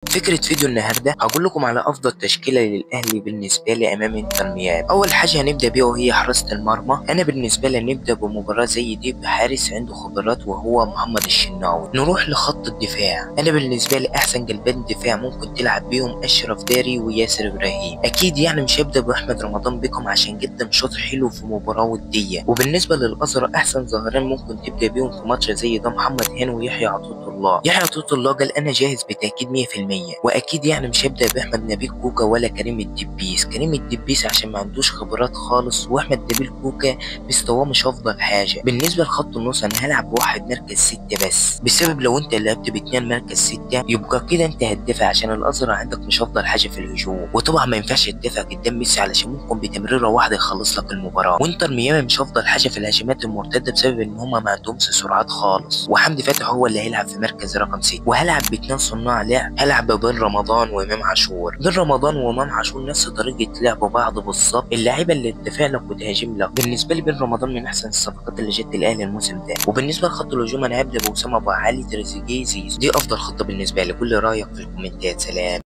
فكرة فيديو النهاردة هقول لكم على أفضل تشكيلة للأهلي بالنسبة لي أمام انتر ميامي. أول حاجة هنبدأ بيها وهي حراسة المرمى. أنا بالنسبة لي نبدأ بمباراة زي دي بحارس عنده خبرات وهو محمد الشناوي. نروح لخط الدفاع. أنا بالنسبة لي أحسن قلبين دفاع ممكن تلعب بيهم أشرف داري وياسر إبراهيم. أكيد يعني مش هبدأ بأحمد رمضان بكم عشان قدم شوط حلو في مباراة ودية. وبالنسبة للأزرق أحسن ظاهرين ممكن تبدأ بيهم في ماتش زي ده محمد هاني ويحيى عطية الله. يحيى عطية الله قال أنا جاهز بتأكيد 100%. واكيد يعني مش هيبدا باحمد نبيل كوكا ولا كريم الدبيس. كريم الدبيس عشان ما عندوش خبرات خالص، واحمد نبيل كوكا مستواه مش افضل حاجه. بالنسبه لخط النص انا هلعب بواحد مركز 6 بس، بسبب لو انت لعبت باتنين مركز 6 يبقى كده انت هتدافع عشان الازرق عندك مش افضل حاجه في الهجوم، وطبعا ما ينفعش تدافع قدام ميسي علشان ممكن بتمريره واحده يخلص لك المباراه. وانتر ميامي مش افضل حاجه في الهجمات المرتده بسبب ان هم ما عندهمش سرعات خالص، وحمدي فتحي هو اللي هيلعب في مركز رقم 6. وهلعب باتنين صناع لعب، هلعب بين رمضان وامام عاشور. بين رمضان وامام عاشور نفس طريقه لعب بعض بالظبط، اللعيبه اللي تدافع لك وتهاجم لك. بالنسبه لي بين رمضان من احسن الصفقات اللي جت الاهلي الموسم ده. وبالنسبه لخط الهجوم انا هبدا باسامه ابو علي تريزيجيه زيزو. دي افضل خطه بالنسبه لي. كل رايك في الكومنتات. سلام.